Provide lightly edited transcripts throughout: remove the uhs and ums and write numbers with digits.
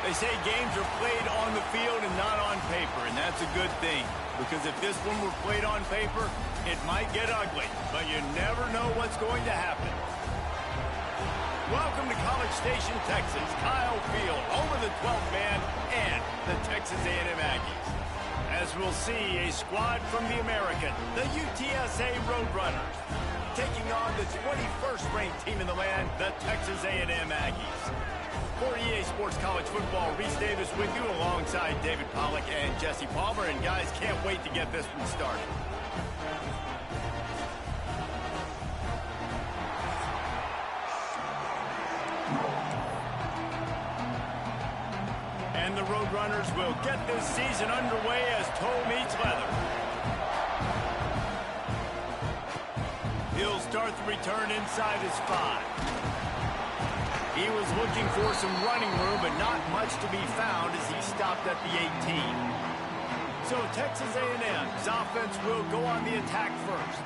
They say games are played on the field and not on paper, and that's a good thing. Because if this one were played on paper, it might get ugly, but you never know what's going to happen. Welcome to College Station, Texas. Kyle Field, home of the 12th man and the Texas A&M Aggies. As we'll see, a squad from the American, the UTSA Roadrunners, taking on the 21st ranked team in the land, the Texas A&M Aggies. For EA Sports College Football, Reese Davis with you alongside David Pollack and Jesse Palmer. And guys, can't wait to get this one started. And the Roadrunners will get this season underway as toe meets leather. He'll start the return inside his 5. He was looking for some running room, but not much to be found as he stopped at the 18. So Texas A&M's offense will go on the attack first.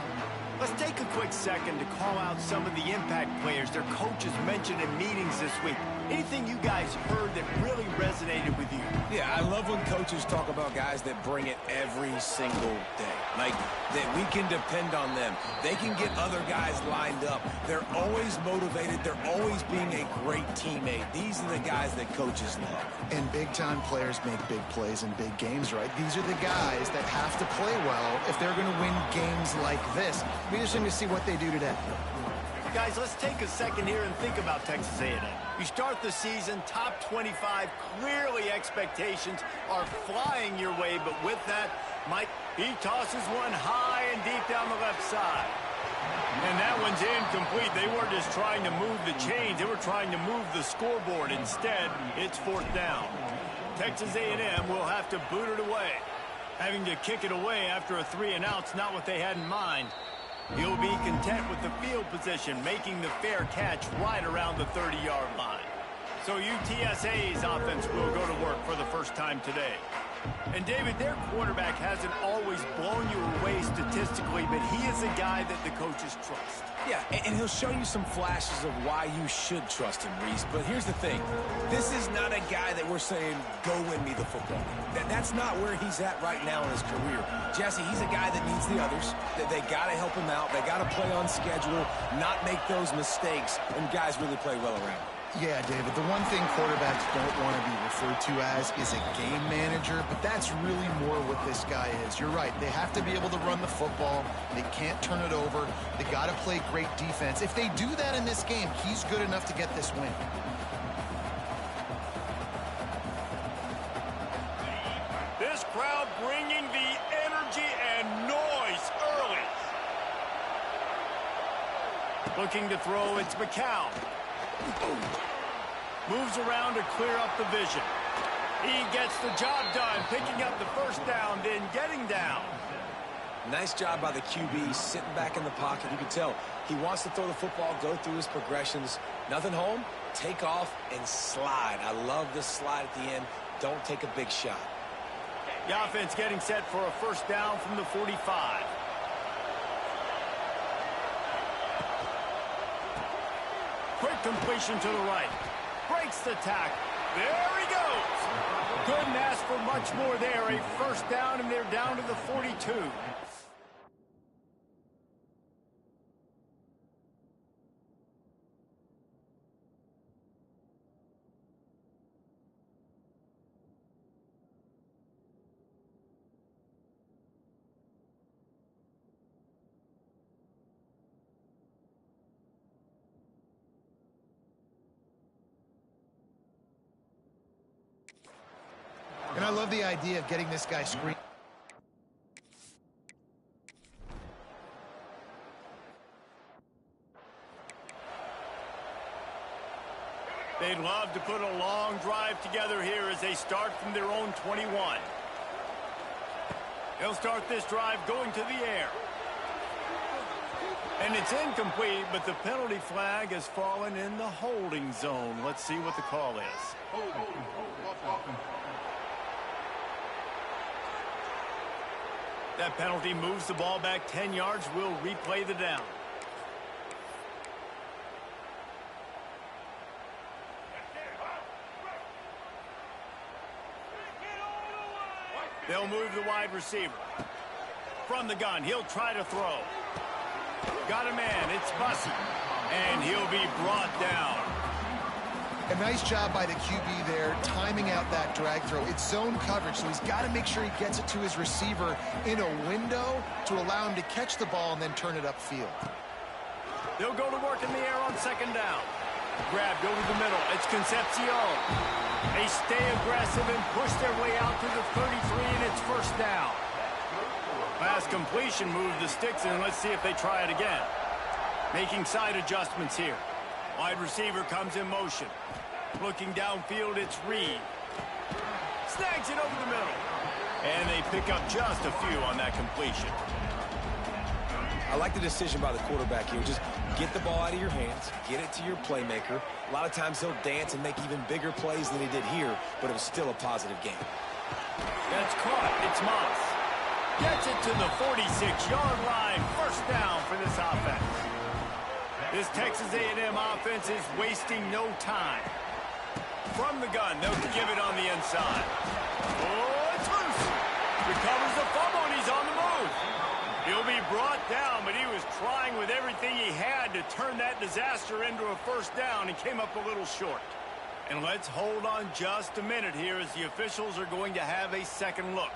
Let's take a quick second to call out some of the impact players their coaches mentioned in meetings this week. Anything you guys heard that really resonated with you? Yeah, I love when coaches talk about guys that bring it every single day. Like, that we can depend on them. They can get other guys lined up. They're always motivated. They're always being a great teammate. These are the guys that coaches love. And big-time players make big plays in big games, right? These are the guys that have to play well if they're going to win games like this. Be interesting to see what they do today. Guys, let's take a second here and think about Texas A&M. You start the season top 25. Clearly expectations are flying your way, but with that, Mike, he tosses one high and deep down the left side. And that one's incomplete. They weren't just trying to move the chains. They were trying to move the scoreboard. Instead, it's 4th down. Texas A&M will have to boot it away. Having to kick it away after a 3-and-out's not what they had in mind. He'll be content with the field position, making the fair catch right around the 30-yard line. So UTSA's offense will go to work for the first time today. And David, their quarterback hasn't always blown you away statistically, but he is a guy that the coaches trust. Yeah, and he'll show you some flashes of why you should trust him, Reese. But here's the thing. This is not a guy that we're saying, go win me the football game. That's not where he's at right now in his career. Jesse, he's a guy that needs the others. They got to help him out. They got to play on schedule, not make those mistakes, and guys really play well around him. Yeah, David, the one thing quarterbacks don't want to be referred to as is a game manager, but that's really more what this guy is. You're right. They have to be able to run the football. They can't turn it over. They got to play great defense. If they do that in this game, he's good enough to get this win. This crowd bringing the energy and noise early. Looking to throw, it's McCown. Moves around to clear up the vision. He gets the job done, picking up the first down, then getting down. Nice job by the QB, sitting back in the pocket. You can tell he wants to throw the football, go through his progressions. Nothing home, take off, and slide. I love the slide at the end. Don't take a big shot. The offense getting set for a first down from the 45. Quick completion to the right. Breaks the tackle. There he goes. Couldn't ask for much more there. A first down, and they're down to the 42. And I love the idea of getting this guy screened. They'd love to put a long drive together here as they start from their own 21. They'll start this drive going to the air. And it's incomplete, but the penalty flag has fallen in the holding zone. Let's see what the call is. That penalty moves the ball back 10 yards. We'll replay the down. They'll move the wide receiver. From the gun, he'll try to throw. Got a man, it's Bussy. And he'll be brought down. A nice job by the QB there, timing out that drag throw. It's zone coverage, so he's got to make sure he gets it to his receiver in a window to allow him to catch the ball and then turn it upfield. They'll go to work in the air on second down. Grabbed over the middle. It's Concepcion. They stay aggressive and push their way out to the 33, and it's first down. Pass completion, move the sticks, and let's see if they try it again. Making side adjustments here. Wide receiver comes in motion. Looking downfield, it's Reed. Snags it over the middle. And they pick up just a few on that completion. I like the decision by the quarterback here. Just get the ball out of your hands, get it to your playmaker. A lot of times he'll dance and make even bigger plays than he did here, but it was still a positive game. That's caught. It's Moss. Gets it to the 46-yard line. First down for this offense. This Texas A&M offense is wasting no time. From the gun, they'll give it on the inside. Oh, it's loose. Recovers the fumble, and he's on the move. He'll be brought down, but he was trying with everything he had to turn that disaster into a first down and came up a little short. And let's hold on just a minute here as the officials are going to have a second look.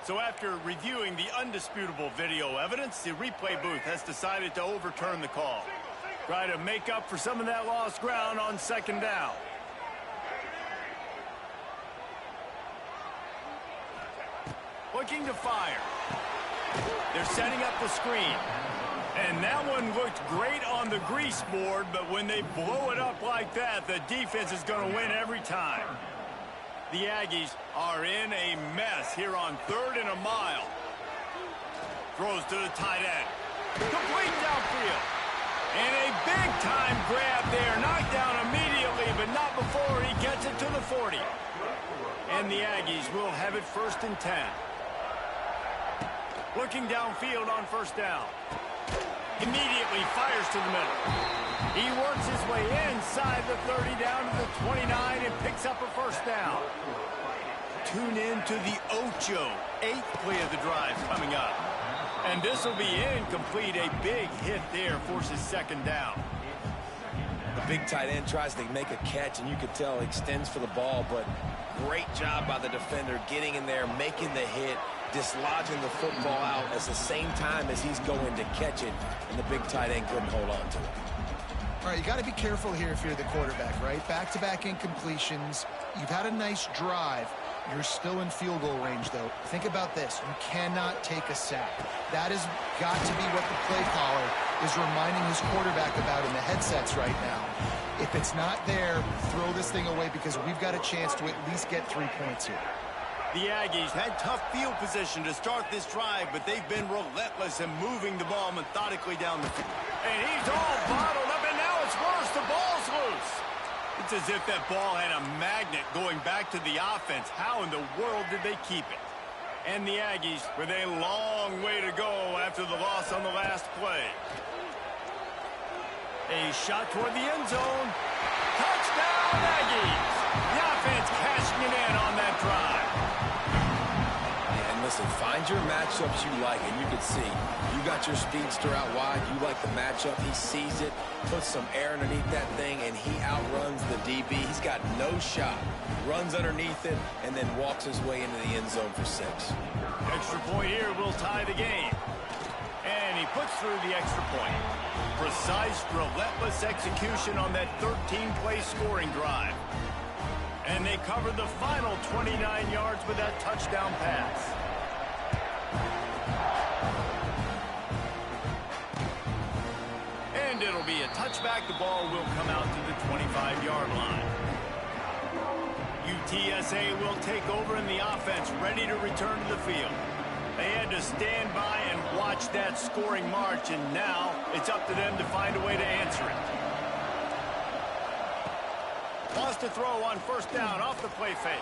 So after reviewing the undisputable video evidence, the replay booth has decided to overturn the call. Try to make up for some of that lost ground on second down. Looking to fire. They're setting up the screen. And that one looked great on the grease board, but when they blow it up like that, the defense is going to win every time. The Aggies are in a mess here on 3rd and a mile. Throws to the tight end. Complete downfield. And a big-time grab there. Knocked down immediately, but not before he gets it to the 40. And the Aggies will have it 1st and 10. Looking downfield on first down. Immediately fires to the middle. He works his way inside the 30 down to the 29 and picks up a first down. Tune in to the Ocho. 8th play of the drive coming up. And this will be incomplete. A big hit there forces second down. The big tight end tries to make a catch, and you could tell he extends for the ball, but great job by the defender getting in there, making the hit, dislodging the football out at the same time as he's going to catch it, and the big tight end couldn't hold on to it. All right, you got to be careful here if you're the quarterback, right? Back-to-back incompletions. You've had a nice drive. You're still in field goal range, though. Think about this. You cannot take a sack. That has got to be what the play caller is reminding his quarterback about in the headsets right now. If it's not there, throw this thing away because we've got a chance to at least get 3 points here. The Aggies had tough field position to start this drive, but they've been relentless in moving the ball methodically down the field. And he's all bottled up, and now it's worse. The ball's loose. It's as if that ball had a magnet going back to the offense. How in the world did they keep it? And the Aggies with a long way to go after the loss on the last play. A shot toward the end zone. Touchdown, Aggies! The offense cashing it in on that drive. And listen, find your matchups you like, and you can see you got your speedster out wide. You like the matchup. He sees it, puts some air underneath that thing, and he outruns the DB. He's got no shot. Runs underneath it, and then walks his way into the end zone for 6. Extra point here will tie the game. And he puts through the extra point. Precise, relentless execution on that 13-play scoring drive. And they cover the final 29 yards with that touchdown pass. And it'll be a touchback. The ball will come out to the 25-yard line. UTSA will take over in the offense, ready to return to the field. They had to stand by and watch that scoring march, and now it's up to them to find a way to answer it. Wants to throw on first down off the play fake.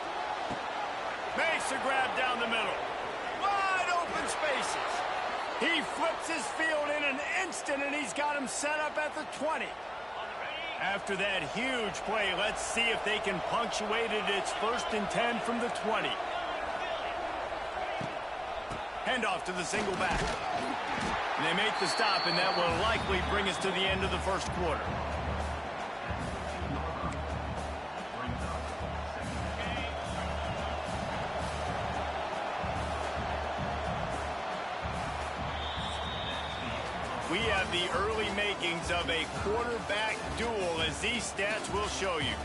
Makes a grab down the middle. Wide open spaces. He flips his field in an instant, and he's got him set up at the 20. After that huge play, let's see if they can punctuate it. It's 1st and 10 from the 20. Handoff to the single back. And they make the stop, and that will likely bring us to the end of the first quarter. We have the early makings of a quarterback duel, as these stats will show you.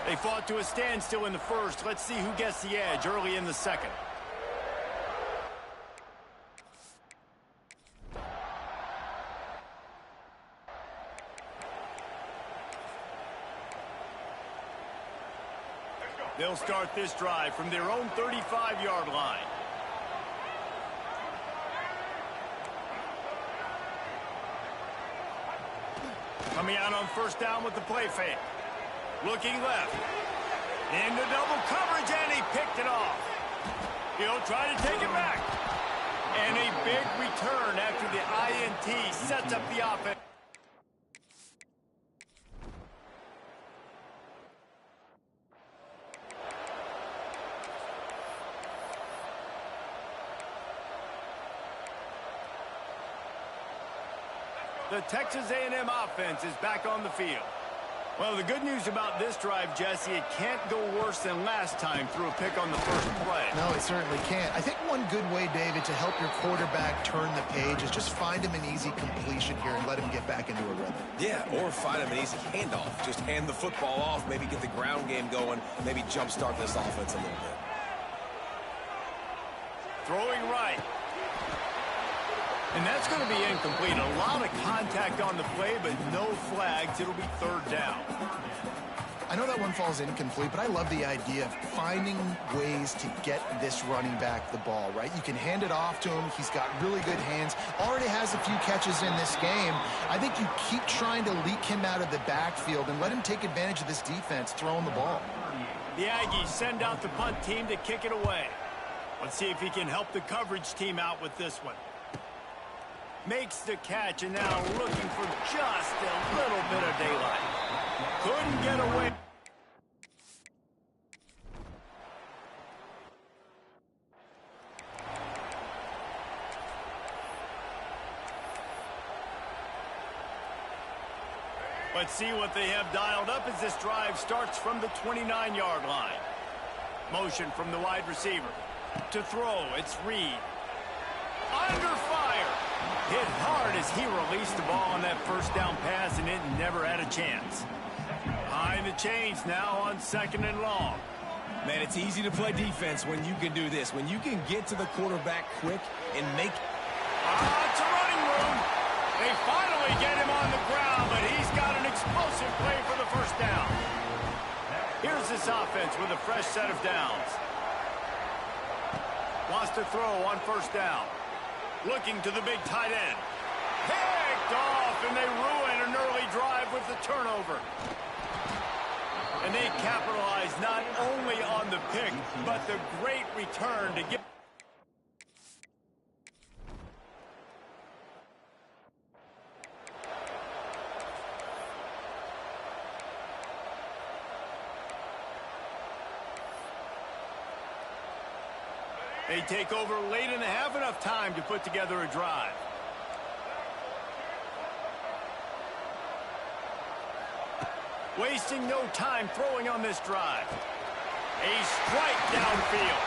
They fought to a standstill in the first. Let's see who gets the edge early in the second. They'll start this drive from their own 35-yard line. Coming out on 1st down with the play fake. Looking left. Into double coverage, and he picked it off. He'll try to take it back. And a big return after the INT sets up the offense. The Texas A&M offense is back on the field. Well, the good news about this drive, Jesse, it can't go worse than last time through a pick on the first play. No, it certainly can't. I think one good way, David, to help your quarterback turn the page is just find him an easy completion here and let him get back into a rhythm. Yeah, or find him an easy handoff. Just hand the football off, maybe get the ground game going, maybe jumpstart this offense a little bit. Throwing right. And that's going to be incomplete. A lot of contact on the play, but no flags. It'll be 3rd down. I know that one falls incomplete, but I love the idea of finding ways to get this running back the ball, right? You can hand it off to him. He's got really good hands. Already has a few catches in this game. I think you keep trying to leak him out of the backfield and let him take advantage of this defense throwing the ball. The Aggies send out the punt team to kick it away. Let's see if he can help the coverage team out with this one. Makes the catch, and now looking for just a little bit of daylight. Couldn't get away. Let's see what they have dialed up as this drive starts from the 29-yard line. Motion from the wide receiver. To throw, it's Reed. Under fire. Hit hard as he released the ball on that 1st down pass, and it never had a chance. Behind the chains now on 2nd and long. Man, it's easy to play defense when you can do this. When you can get to the quarterback quick and make... It's a running room. They finally get him on the ground, but he's got an explosive play for the 1st down. Here's this offense with a fresh set of downs. Wants to throw on 1st down. Looking to the big tight end. Picked off, and they ruin an early drive with the turnover. And they capitalize not only on the pick, but the great return to get... They take over late and have enough time to put together a drive. Wasting no time throwing on this drive. A strike downfield.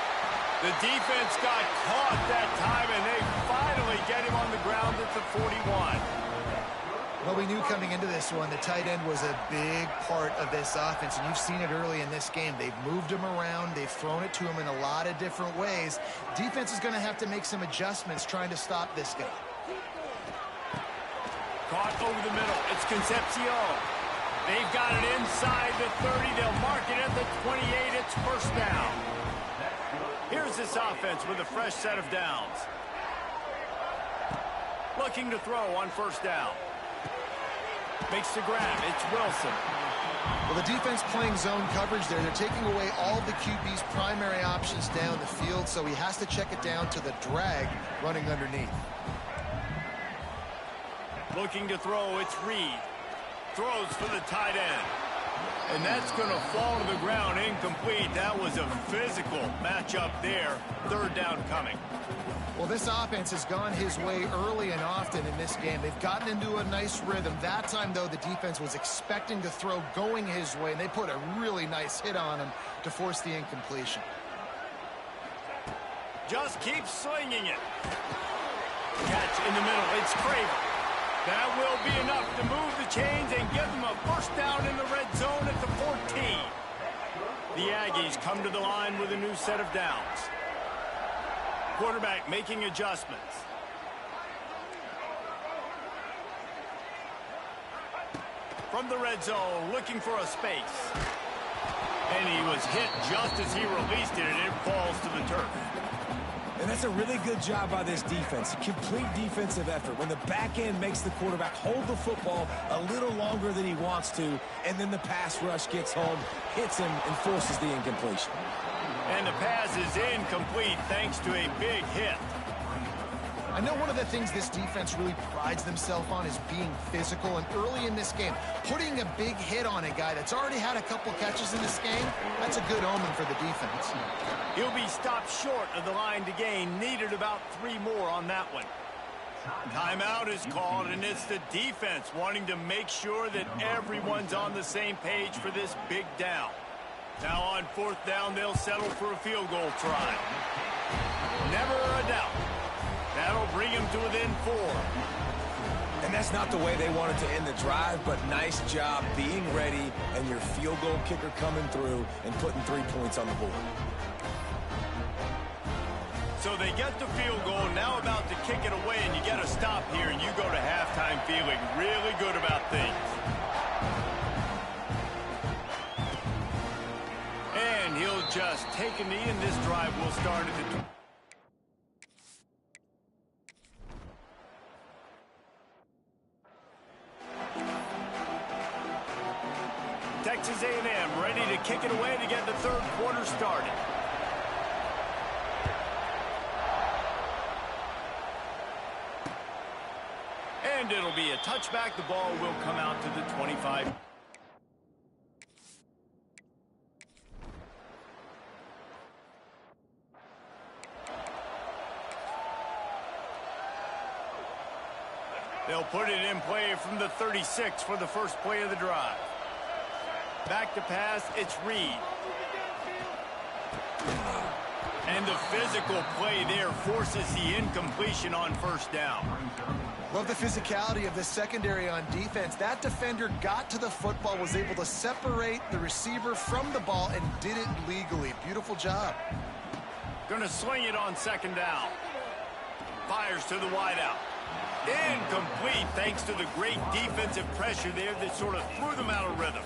The defense got caught that time, and they finally get him on the ground at the 41. Well, we knew coming into this one, the tight end was a big part of this offense, and you've seen it early in this game. They've moved him around. They've thrown it to him in a lot of different ways. Defense is going to have to make some adjustments trying to stop this guy. Caught over the middle. It's Concepcion. They've got it inside the 30. They'll mark it at the 28. It's 1st down. Here's this offense with a fresh set of downs. Looking to throw on 1st down. Makes the grab. It's Wilson. Well, the defense playing zone coverage there. They're taking away all the QB's primary options down the field, so he has to check it down to the drag running underneath. Looking to throw, it's Reed. Throws for the tight end. And that's going to fall to the ground incomplete. That was a physical matchup there. Third down coming. Well, this offense has gone his way early and often in this game. They've gotten into a nice rhythm. That time, though, the defense was expecting to throw going his way, and they put a really nice hit on him to force the incompletion. Just keep slinging it. Catch in the middle. It's Craver. That will be enough to move the chains and give them a first down in the red zone at the 14. The Aggies come to the line with a new set of downs. Quarterback making adjustments. From the red zone, looking for a space. And he was hit just as he released it, and it falls to the turf. And that's a really good job by this defense. Complete defensive effort. When the back end makes the quarterback hold the football a little longer than he wants to, and then the pass rush gets home, hits him, and forces the incompletion. And the pass is incomplete thanks to a big hit. I know one of the things this defense really prides themselves on is being physical, and early in this game, putting a big hit on a guy that's already had a couple catches in this game, that's a good omen for the defense. He'll be stopped short of the line to gain. Needed about 3 more on that one. Timeout is called, and it's the defense wanting to make sure that everyone's on the same page for this big down. Now on 4th down, they'll settle for a field goal try. Never a doubt. That'll bring him to within 4. And that's not the way they wanted to end the drive, but nice job being ready and your field goal kicker coming through and putting 3 points on the board. So they get the field goal, now about to kick it away, and you get a stop here, and you go to halftime feeling really good about things. And he'll just take a knee, and this drive will start at the... Texas A&M ready to kick it away to get the third quarter started. And it'll be a touchback. The ball will come out to the 25. They'll put it in play from the 36 for the first play of the drive. Back to pass, it's Reed. And the physical play there forces the incompletion on first down. Love the physicality of the secondary on defense. That defender got to the football, was able to separate the receiver from the ball, and did it legally. Beautiful job. Gonna sling it on 2nd down. Fires to the wideout. Incomplete thanks to the great defensive pressure there that sort of threw them out of rhythm.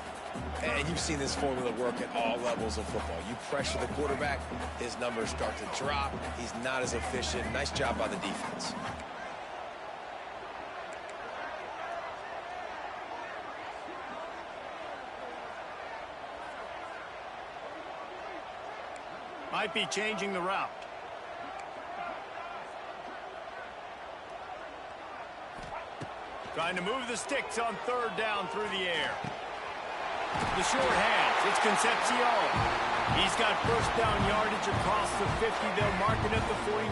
And you've seen this formula work at all levels of football. You pressure the quarterback, his numbers start to drop. He's not as efficient. Nice job by the defense. Might be changing the route. Trying to move the sticks on 3rd down through the air. The short hands, it's Concepcion. He's got first down yardage across the 50. They'll mark it at the 49.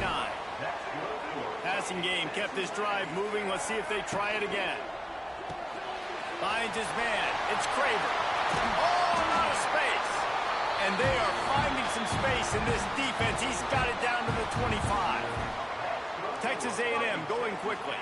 Passing game kept this drive moving. Let's see if they try it again. Finds his man. It's Craver. Oh, out of space. And they are finding some space in this defense. He's got it down to the 25. Texas A&M going quickly.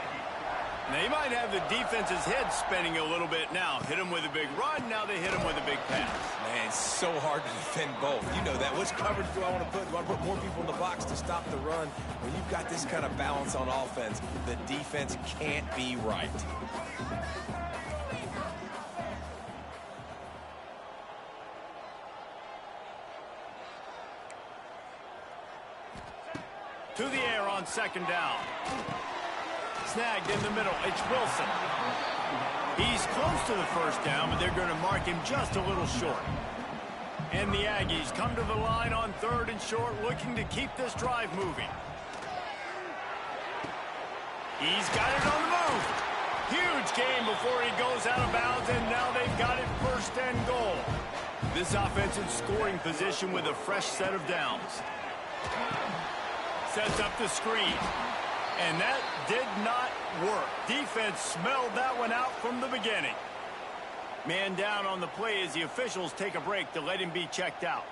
They might have the defense's head spinning a little bit now. Hit him with a big run, now they hit him with a big pass. Man, it's so hard to defend both. You know that. Which coverage do I want to put? Do I put more people in the box to stop the run? When you've got this kind of balance on offense, the defense can't be right. To the air on 2nd down. Snagged in the middle. It's Wilson. He's close to the first down, but they're going to mark him just a little short. And the Aggies come to the line on 3rd and short, looking to keep this drive moving. He's got it on the move. Huge gain before he goes out of bounds, and now they've got it 1st and goal. This offense in scoring position with a fresh set of downs. Sets up the screen. And that did not work. Defense smelled that one out from the beginning. Man down on the play as the officials take a break to let him be checked out.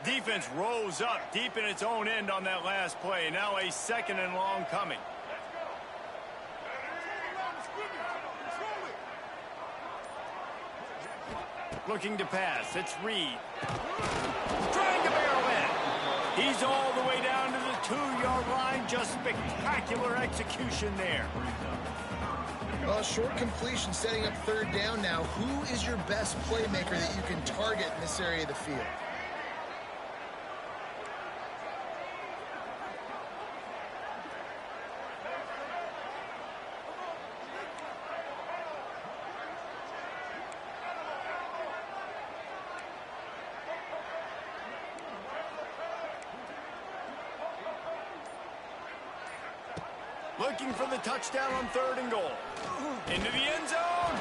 Defense rose up deep in its own end on that last play. Now a 2nd and long coming. Looking to pass. It's Reed. Trying to barrel in. He's all the way down to the 2-yard line. Just spectacular execution there. Short completion setting up 3rd down now. Who is your best playmaker that you can target in this area of the field? Looking for the touchdown on 3rd and goal. Into the end zone.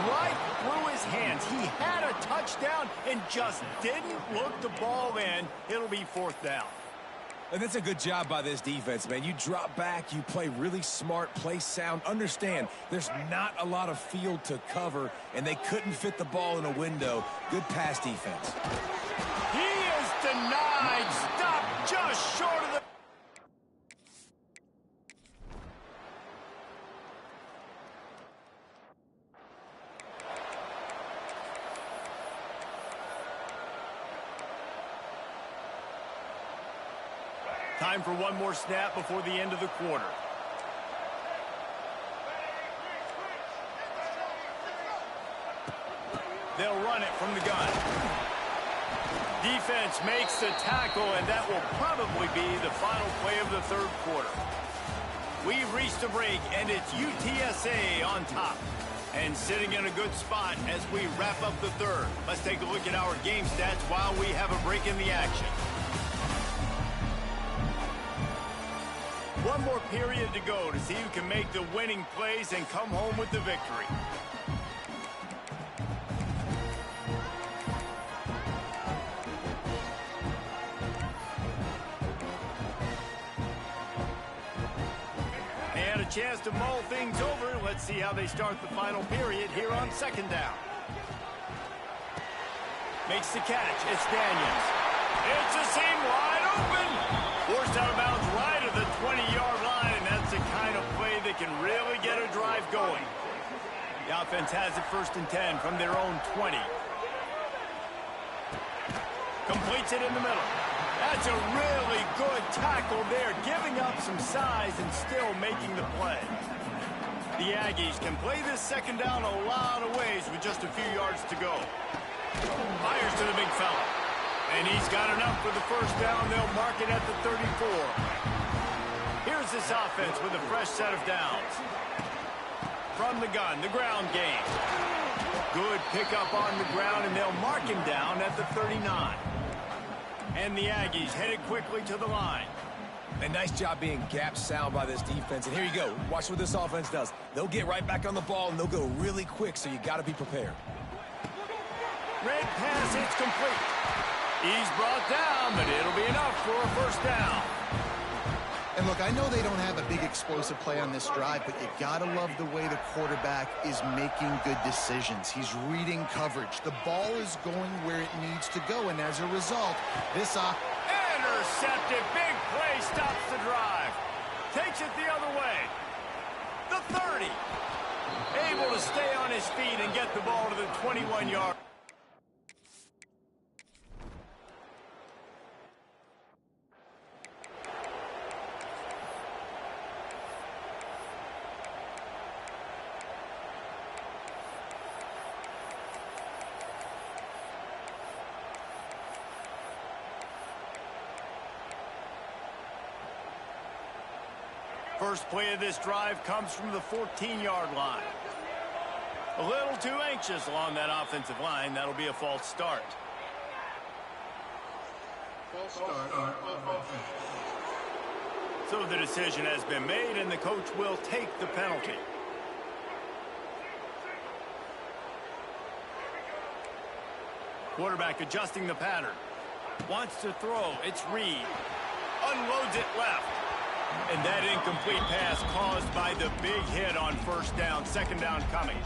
Right through his hands. He had a touchdown and just didn't look the ball in. It'll be 4th down. And that's a good job by this defense, man. You drop back, you play really smart, play sound. Understand, there's not a lot of field to cover, and they couldn't fit the ball in a window. Good pass defense. He is denied. Stop just short of the... Time for one more snap before the end of the quarter. They'll run it from the gun. Defense makes the tackle, and that will probably be the final play of the 3rd quarter. We've reached a break, and it's UTSA on top. And sitting in a good spot as we wrap up the 3rd. Let's take a look at our game stats while we have a break in the action. One more period to go to see who can make the winning plays and come home with the victory. And a chance to mull things over. Let's see how they start the final period here on 2nd down. Makes the catch. It's Daniels. It's a seam wide open. Forced out of bounds right at the 20-yard line, and that's the kind of play that can really get a drive going. The offense has it 1st and 10 from their own 20. Completes it in the middle. That's a really good tackle there, giving up some size and still making the play. The Aggies can play this 2nd down a lot of ways with just a few yards to go. Fires to the big fella. And he's got enough for the 1st down. They'll mark it at the 34. Here's this offense with a fresh set of downs. From the gun, the ground game. Good pickup on the ground, and they'll mark him down at the 39. And the Aggies headed quickly to the line. A nice job being gap sound by this defense. And here you go. Watch what this offense does. They'll get right back on the ball, and they'll go really quick, so you got to be prepared. Red pass, it's complete. He's brought down, but it'll be enough for a 1st down. And look, I know they don't have a big explosive play on this drive, but you gotta love the way the quarterback is making good decisions. He's reading coverage. The ball is going where it needs to go, and as a result, this intercepted. Big play stops the drive. Takes it the other way. The 30. Able to stay on his feet and get the ball to the 21-yard. First play of this drive comes from the 14-yard line. A little too anxious along that offensive line. That'll be a false start. So the decision has been made, and the coach will take the penalty. Quarterback adjusting the pattern. Wants to throw. It's Reed. Unloads it left. And that incomplete pass caused by the big hit on first down. Second down coming.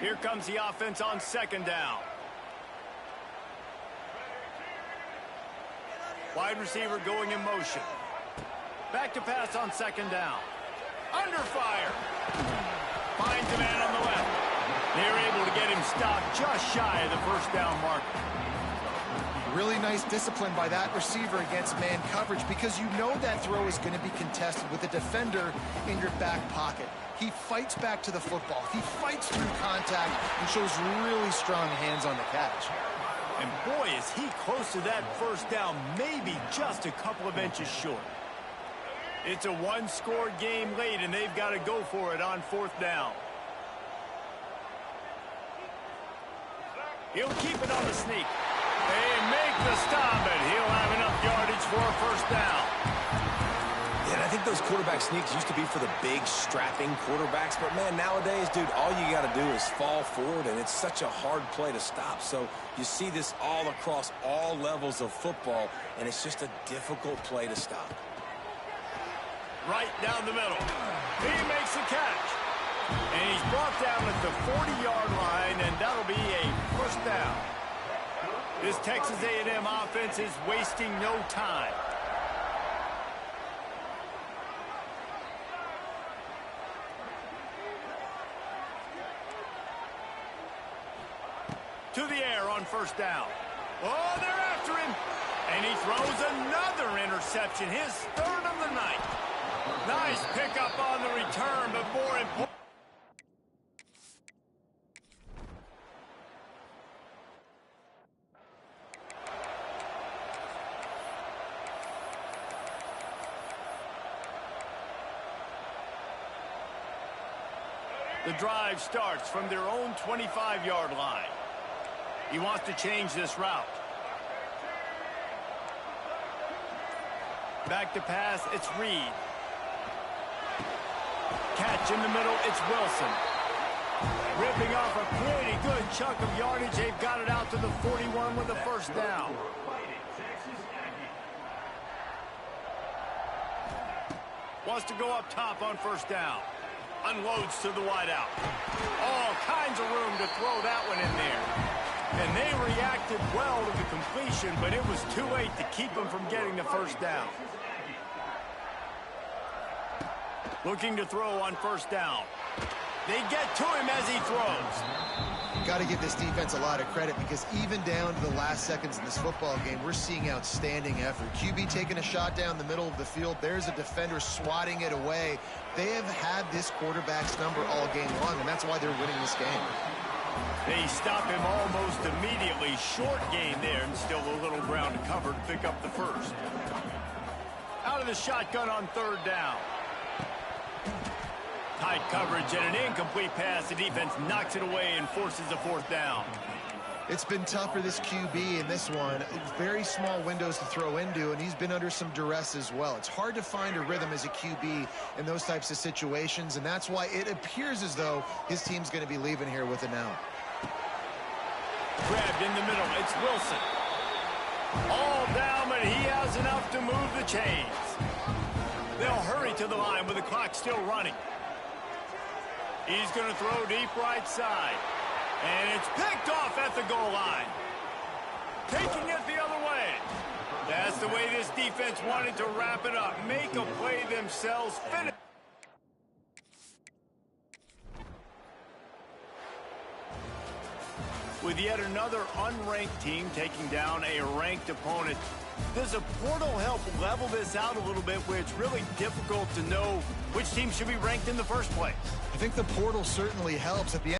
Here comes the offense on second down. Wide receiver going in motion. Back to pass on second down. Under fire. Finds a man on the left. They're able to get him stopped just shy of the first down marker. Really nice discipline by that receiver against man coverage, because you know that throw is going to be contested with a defender in your back pocket. He fights back to the football. He fights through contact and shows really strong hands on the catch. And boy, is he close to that first down, maybe just a couple of inches short. It's a one-score game late, and they've got to go for it on fourth down. He'll keep it on the sneak. They make the stop, and he'll have enough yardage for a first down. And I think those quarterback sneaks used to be for the big, strapping quarterbacks. But, man, nowadays, dude, all you got to do is fall forward, and it's such a hard play to stop. So you see this all across all levels of football, and it's just a difficult play to stop. Right down the middle. He makes the catch. And he's brought down at the 40-yard line, and that'll be a first down. This Texas A&M offense is wasting no time. To the air on first down. Oh, they're after him. And he throws another interception, his third of the night. Nice pickup on the return, but more important. The drive starts from their own 25-yard line. He wants to change this route. Back to pass, it's Reed. Catch in the middle, it's Wilson. Ripping off a pretty good chunk of yardage. They've got it out to the 41 with a first down. Wants to go up top on first down. Unloads to the wideout. All kinds of room to throw that one in there. And they reacted well to the completion, but it was too late to keep them from getting the first down. Looking to throw on first down. They get to him as he throws. Got to give this defense a lot of credit, because even down to the last seconds in this football game, we're seeing outstanding effort. QB taking a shot down the middle of the field. There's a defender swatting it away. They have had this quarterback's number all game long, and that's why they're winning this game. They stop him almost immediately. Short gain there, and still a little ground to cover to pick up the first. Out of the shotgun on third down. Tight coverage and an incomplete pass. The defense knocks it away and forces a fourth down. It's been tough for this QB in this one. Very small windows to throw into, and he's been under some duress as well. It's hard to find a rhythm as a QB in those types of situations, and that's why it appears as though his team's going to be leaving here with an out. Grabbed in the middle. It's Wilson. All down, but he has enough to move the chains. They'll hurry to the line with the clock still running. He's going to throw deep right side. And it's picked off at the goal line. Taking it the other way. That's the way this defense wanted to wrap it up. Make a play themselves. Finish. With yet another unranked team taking down a ranked opponent, does a portal help level this out a little bit, where it's really difficult to know which team should be ranked in the first place? I think the portal certainly helps. At the end